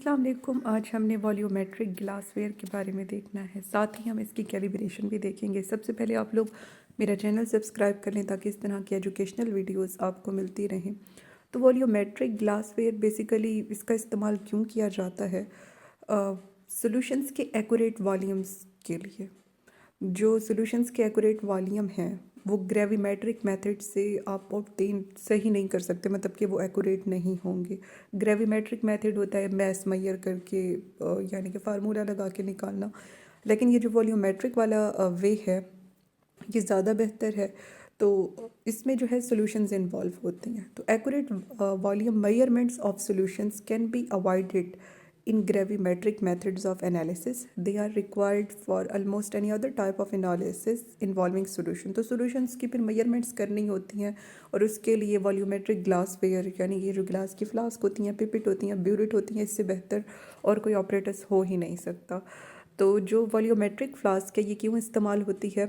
अस्सलाम वालेकुम। आज हमने वॉल्यूमेट्रिक ग्लासवेयर के बारे में देखना है, साथ ही हम इसकी कैलिब्रेशन भी देखेंगे। सबसे पहले आप लोग मेरा चैनल सब्सक्राइब कर लें ताकि इस तरह की एजुकेशनल वीडियोस आपको मिलती रहें। तो वॉल्यूमेट्रिक ग्लासवेयर बेसिकली इसका इस्तेमाल क्यों किया जाता है? सॉल्यूशंस के एक्यूरेट वॉल्यूम्स के लिए। जो सॉल्यूशंस के एक्यूरेट वॉल्यूम हैं वो ग्रेविमेट्रिक मेथड से आप ऑब्टेन सही नहीं कर सकते, मतलब कि वो एक्यूरेट नहीं होंगे। ग्रेविमेट्रिक मेथड होता है मैस मैयर करके यानी कि फार्मूला लगा के निकालना, लेकिन ये जो वॉल्यूमेट्रिक वाला वे है ये ज़्यादा बेहतर है। तो इसमें जो है सॉल्यूशंस इन्वॉल्व होती हैं। तो accurate volume measurements of solutions can be avoided in gravimetric methods of analysis. They are required for almost any other type of analysis involving solution. तो solutions की फिर measurements करनी होती हैं और उसके लिए वॉल्यूमेट्रिक ग्लासवेयर यानी ये जो ग्लास की फ्लास्क होती हैं, पिपेट होती हैं, ब्यूरेट होती हैं, इससे बेहतर और कोई ऑपरेटर्स हो ही नहीं सकता। तो जो वॉल्यूमेट्रिक फ्लास्क है ये क्यों इस्तेमाल होती है?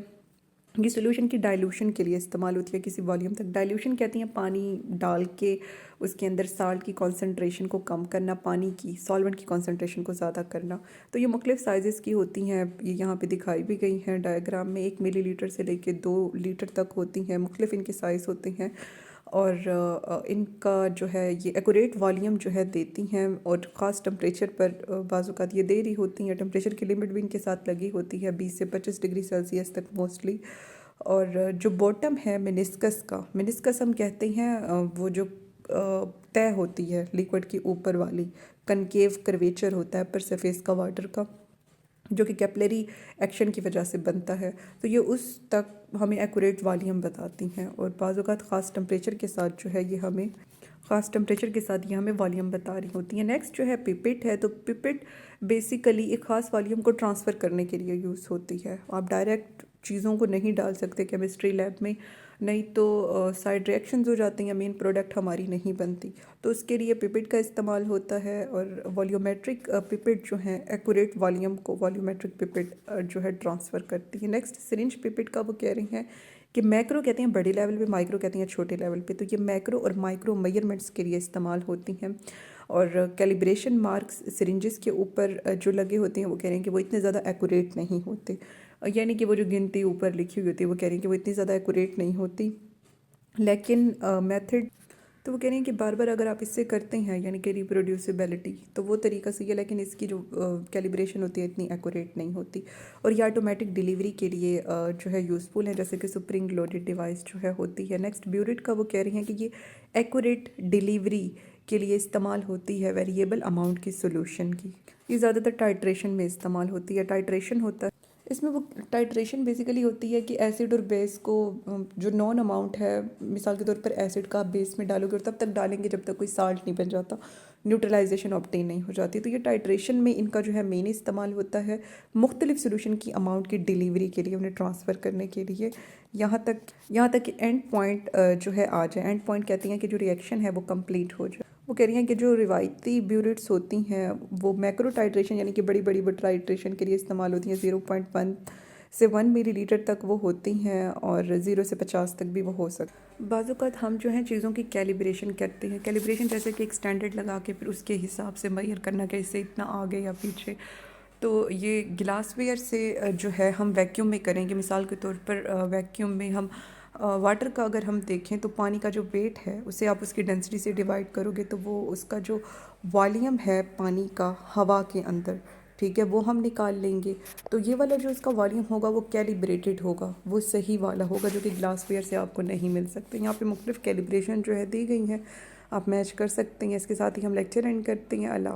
ये सोल्यूशन की डाइल्यूशन के लिए इस्तेमाल होती है किसी वॉल्यूम तक। डाइल्यूशन कहती हैं पानी डाल के उसके अंदर साल्ट की कॉन्सेंट्रेशन को कम करना, पानी की सॉल्वेंट की कॉन्सेंट्रेशन को ज़्यादा करना। तो ये मुख्तलिफ साइज़ की होती हैं, ये यहाँ पे दिखाई भी गई हैं डायग्राम में। 1 मिलीलीटर से लेके 2 लीटर तक होती हैं, मुख्तलिफ इनके साइज़ होते हैं और इनका जो है ये एक्यूरेट वॉल्यूम जो है देती हैं और ख़ास टेम्परेचर पर बाज़ ये दे रही होती हैं। टेम्परेचर की लिमिट भी इनके साथ लगी होती है 20 से 25 डिग्री सेल्सियस तक मोस्टली। और जो बॉटम है मेनिस्कस का, मेनिस्कस हम कहते हैं वो जो तय होती है लिक्विड की ऊपर वाली, कनकेव कर्वेचर होता है पर सरफेस का वाटर का, जो कि कैपिलरी एक्शन की वजह से बनता है। तो ये उस तक हमें एक्यूरेट वॉल्यूम बताती हैं और बाज़ औक़ात ख़ास टेम्परेचर के साथ जो है ये हमें ख़ास टेम्परेचर के साथ ये हमें वॉल्यूम बता रही होती हैं। नेक्स्ट जो है पिपेट है। तो पिपेट बेसिकली एक ख़ास वॉल्यूम को ट्रांसफ़र करने के लिए यूज़ होती है। आप डायरेक्ट चीज़ों को नहीं डाल सकते केमिस्ट्री लैब में, नहीं तो साइड रिएक्शंस हो जाती हैं, मेन प्रोडक्ट हमारी नहीं बनती। तो उसके लिए पिपेट का इस्तेमाल होता है और वॉल्यूमेट्रिक पिपेट जो है एक्यूरेट वॉल्यूम को वॉल्यूमेट्रिक पिपेट जो है ट्रांसफ़र करती है। नेक्स्ट सिरिंज पिपेट का वो कह रही हैं कि मैक्रो कहते हैं बड़े लेवल पे, माइक्रो कहते हैं छोटे लेवल पे। तो ये मैक्रो और माइक्रो मेजरमेंट्स के लिए इस्तेमाल होती हैं। और कैलिब्रेशन मार्क्स सिरिंजेस के ऊपर जो लगे होते हैं वो कह रहे हैं कि वो इतने ज़्यादा एक्यूरेट नहीं होते, यानी कि वो जो गिनती ऊपर लिखी हुई होती है वो कह रही हैं कि वो इतनी ज़्यादा एक्यूरेट नहीं होती। लेकिन मेथड तो वो कह रही हैं कि बार बार अगर आप इससे करते हैं यानी कि रिप्रोड्यूसिबिलिटी, तो वो तरीका सही है, लेकिन इसकी जो कैलिब्रेशन होती है इतनी एक्यूरेट नहीं होती। और ये ऑटोमेटिक डिलीवरी के लिए जो है यूज़फुल है, जैसे कि स्प्रिंग लोडेड डिवाइस जो है होती है। नेक्स्ट ब्यूरेट का वो कह रही हैं कि ये एक्यूरेट डिलीवरी के लिए इस्तेमाल होती है वेरिएबल अमाउंट की सोल्यूशन की। ये ज़्यादातर टाइट्रेशन में इस्तेमाल होती है। टाइट्रेशन होता है इसमें, वो टाइट्रेशन बेसिकली होती है कि एसिड और बेस को जो नॉन अमाउंट है, मिसाल के तौर पर एसिड का आप बेस में डालोगे और तब तक डालेंगे जब तक कोई साल्ट नहीं बन जाता, न्यूट्रलाइजेशन ऑब्टेन नहीं हो जाती। तो ये टाइट्रेशन में इनका जो है मेन इस्तेमाल होता है मुख्तलिफ सोल्यूशन की अमाउंट की डिलीवरी के लिए, उन्हें ट्रांसफ़र करने के लिए, यहाँ तक कि एंड पॉइंट जो है आ जाए। एंड पॉइंट कहती हैं कि जो रिएक्शन है वो कंप्लीट हो जाए। वो कह रही हैं कि जो रिवायती ब्यूरेट्स होती हैं वो मैक्रो टाइट्रेशन यानी कि बड़ी बड़ी टाइट्रेशन के लिए इस्तेमाल होती हैं। 0.1 से 1 मिलीलीटर तक वो होती हैं और 0 से 50 तक भी वो हो सकती। बाज़ औक़ात हम जो है चीज़ों की कैलिब्रेशन करते हैं। कैलिब्रेशन जैसे कि एक स्टैंडर्ड लगा के फिर उसके हिसाब से मेजर करना कि इससे इतना आगे या पीछे। तो ये ग्लासवेयर से जो है हम वैक्यूम में करेंगे। मिसाल के तौर पर वैक्यूम में हम वाटर का अगर हम देखें तो पानी का जो वेट है उसे आप उसकी डेंसिटी से डिवाइड करोगे तो वो उसका जो वॉल्यूम है पानी का हवा के अंदर, ठीक है, वो हम निकाल लेंगे। तो ये वाला जो इसका वॉल्यूम होगा वो कैलिब्रेटेड होगा, वो सही वाला होगा, जो कि ग्लासवेयर से आपको नहीं मिल सकते। यहाँ पे मुख्तलिफ कैलिब्रेशन जो है दी गई हैं, आप मैच कर सकते हैं। इसके साथ ही हम लेक्चर एंड करते हैं। अल्लाह।